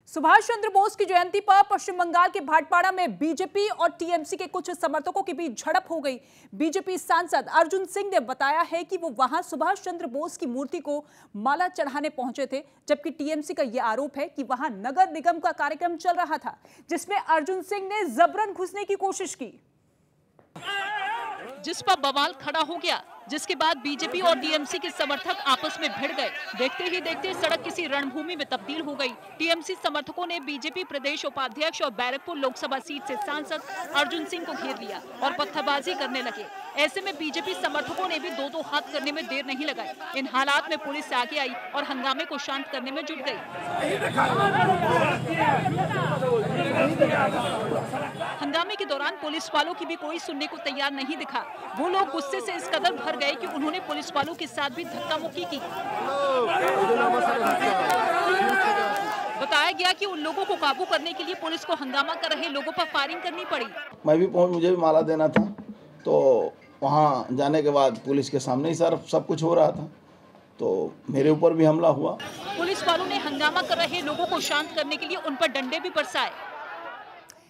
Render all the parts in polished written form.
सुभाष चंद्र बोस की जयंती पर पश्चिम बंगाल के भाटपाड़ा में बीजेपी और टीएमसी के कुछ समर्थकों के बीच झड़प हो गई। बीजेपी सांसद अर्जुन सिंह ने बताया है कि वो वहां सुभाष चंद्र बोस की मूर्ति को माला चढ़ाने पहुंचे थे, जबकि टीएमसी का यह आरोप है कि वहां नगर निगम का कार्यक्रम चल रहा था, जिसमें अर्जुन सिंह ने जबरन घुसने की कोशिश की, जिस पर बवाल खड़ा हो गया, जिसके बाद बीजेपी और टीएमसी के समर्थक आपस में भिड़ गए। देखते ही देखते सड़क किसी रणभूमि में तब्दील हो गई। टीएमसी समर्थकों ने बीजेपी प्रदेश उपाध्यक्ष और बैरकपुर लोकसभा सीट से सांसद अर्जुन सिंह को घेर लिया और पत्थरबाजी करने लगे। ऐसे में बीजेपी समर्थकों ने भी दो हाथ करने में देर नहीं लगाई। इन हालात में पुलिस आगे आई और हंगामे को शांत करने में जुट गई। हंगामे के दौरान पुलिस वालों की भी कोई सुनने को तैयार नहीं दिखा। वो लोग गुस्से से इस कदर भर गए कि उन्होंने पुलिस वालों के साथ भी धक्का मुक्की की। बताया गया कि उन लोगों को काबू करने के लिए पुलिस को हंगामा कर रहे लोगों पर फायरिंग करनी पड़ी। मैं भी मुझे भी माला देना था, तो वहाँ जाने के बाद पुलिस के सामने ही सब कुछ हो रहा था, तो मेरे ऊपर भी हमला हुआ। पुलिस वालों ने हंगामा कर रहे लोगों को शांत करने के लिए उन पर डंडे भी बरसाए।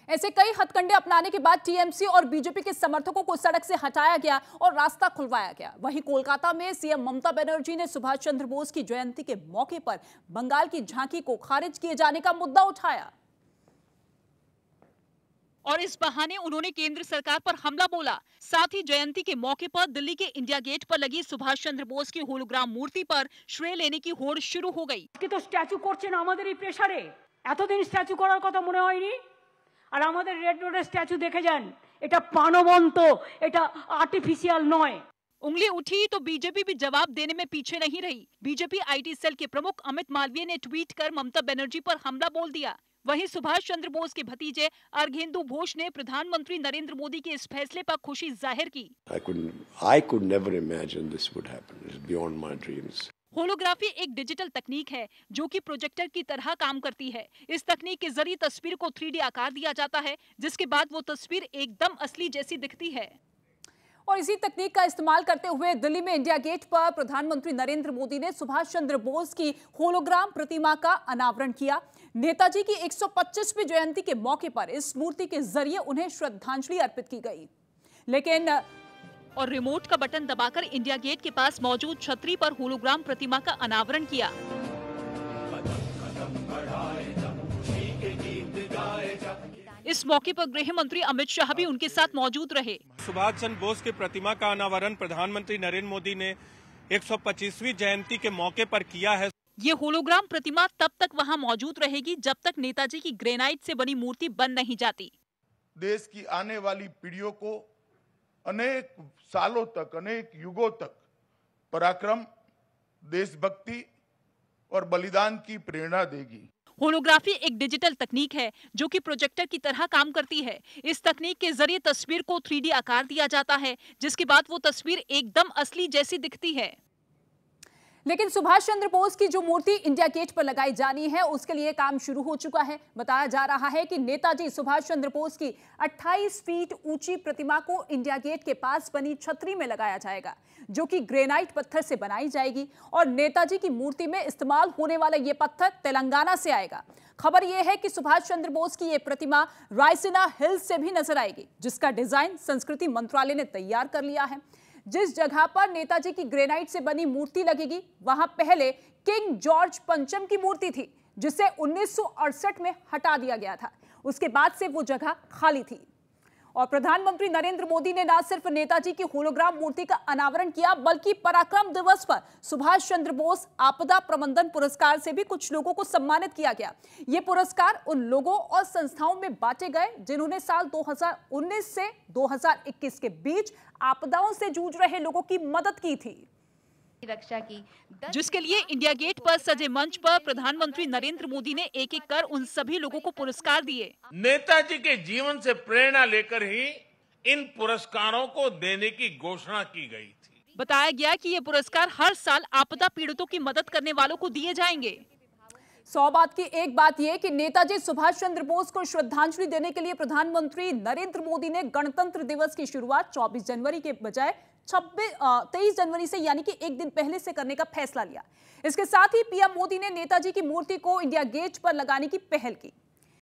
ऐसे कई हथकंडे अपनाने के बाद टीएमसी और बीजेपी के समर्थकों को सड़क से हटाया गया और रास्ता खुलवाया गया। वहीं कोलकाता में सीएम ममता बनर्जी ने सुभाष चंद्र बोस की जयंती के मौके पर बंगाल की झांकी को खारिज किए जाने का मुद्दा उठाया और इस बहाने उन्होंने केंद्र सरकार पर हमला बोला। साथ ही जयंती के मौके पर दिल्ली के इंडिया गेट पर लगी सुभाष चंद्र बोस की होलोग्राम मूर्ति पर श्रेय लेने की होड़ शुरू हो गई। तो स्टैचू করছেন আমাদেরই প্রেসারে, এতদিন স্ট্যাচু করার কথা মনে হয়নি। আর আমাদের রেড রোডের স্ট্যাচু দেখে যান, এটা প্রাণবন্ত, এটা আর্টিফিশিয়াল নয়। उंगली उठी तो बीजेपी भी जवाब देने में पीछे नहीं रही। बीजेपी आईटी सेल के प्रमुख अमित मालवीय ने ट्वीट कर ममता बनर्जी पर हमला बोल दिया। वहीं सुभाष चंद्र बोस के भतीजे अर्घेंदु घोष ने प्रधानमंत्री नरेंद्र मोदी के इस फैसले पर खुशी जाहिर की। I could never imagine this would happen. It's beyond my dreams. Holography एक डिजिटल तकनीक है जो कि प्रोजेक्टर की तरह काम करती है। इस तकनीक के जरिए तस्वीर को 3D आकार दिया जाता है, जिसके बाद वो तस्वीर एकदम असली जैसी दिखती है। और इसी तकनीक का इस्तेमाल करते हुए दिल्ली में इंडिया गेट पर प्रधानमंत्री नरेंद्र मोदी ने सुभाष चंद्र बोस की होलोग्राम प्रतिमा का अनावरण किया। नेताजी की 125वीं जयंती के मौके पर इस मूर्ति के जरिए उन्हें श्रद्धांजलि अर्पित की गई। लेकिन और रिमोट का बटन दबाकर इंडिया गेट के पास मौजूद छतरी पर होलोग्राम प्रतिमा का अनावरण किया। इस मौके पर गृह मंत्री अमित शाह भी उनके साथ मौजूद रहे। सुभाष चंद्र बोस की प्रतिमा का अनावरण प्रधानमंत्री नरेंद्र मोदी ने 125वीं जयंती के मौके पर किया है। ये होलोग्राम प्रतिमा तब तक वहां मौजूद रहेगी जब तक नेताजी की ग्रेनाइट से बनी मूर्ति बन नहीं जाती। देश की आने वाली पीढ़ियों को अनेक सालों तक, अनेक युगों तक पराक्रम, देशभक्ति और बलिदान की प्रेरणा देगी। होलोग्राफी एक डिजिटल तकनीक है जो कि प्रोजेक्टर की तरह काम करती है। इस तकनीक के जरिए तस्वीर को 3D आकार दिया जाता है, जिसके बाद वो तस्वीर एकदम असली जैसी दिखती है। लेकिन सुभाष चंद्र बोस की जो मूर्ति इंडिया गेट पर लगाई जानी है, उसके लिए काम शुरू हो चुका है। बताया जा रहा है कि नेताजी सुभाष चंद्र बोस की 28 फीट ऊंची प्रतिमा को इंडिया गेट के पास बनी छतरी में लगाया जाएगा, जो कि ग्रेनाइट पत्थर से बनाई जाएगी। और नेताजी की मूर्ति में इस्तेमाल होने वाला ये पत्थर तेलंगाना से आएगा। खबर यह है कि सुभाष चंद्र बोस की ये प्रतिमा रायसीना हिल्स से भी नजर आएगी, जिसका डिजाइन संस्कृति मंत्रालय ने तैयार कर लिया है। जिस जगह पर नेताजी की ग्रेनाइट से बनी मूर्ति लगेगी, वहां पहले किंग जॉर्ज पंचम की मूर्ति थी, जिसे 1968 में हटा दिया गया था। उसके बाद से वो जगह खाली थी। और प्रधानमंत्री नरेंद्र मोदी ने न सिर्फ नेताजी की होलोग्राम मूर्ति का अनावरण किया, बल्कि पराक्रम दिवस पर सुभाष चंद्र बोस आपदा प्रबंधन पुरस्कार से भी कुछ लोगों को सम्मानित किया गया। ये पुरस्कार उन लोगों और संस्थाओं में बांटे गए जिन्होंने साल 2019 से 2021 के बीच आपदाओं से जूझ रहे लोगों की मदद की थी। रक्षा की, जिसके लिए इंडिया गेट पर सजे मंच पर प्रधानमंत्री नरेंद्र मोदी ने एक-एक कर उन सभी लोगों को पुरस्कार दिए। नेताजी के जीवन से प्रेरणा लेकर ही इन पुरस्कारों को देने की घोषणा की गई थी। बताया गया कि ये पुरस्कार हर साल आपदा पीड़ितों की मदद करने वालों को दिए जाएंगे। 100 बात की एक बात यह कि नेताजी सुभाष चंद्र बोस को श्रद्धांजलि देने के लिए प्रधानमंत्री नरेंद्र मोदी ने गणतंत्र दिवस की शुरुआत 24 जनवरी के बजाय 23 जनवरी से यानी कि एक दिन पहले से करने का फैसला लिया। इसके साथ ही पीएम मोदी ने नेताजी की मूर्ति को इंडिया गेट पर लगाने की पहल की।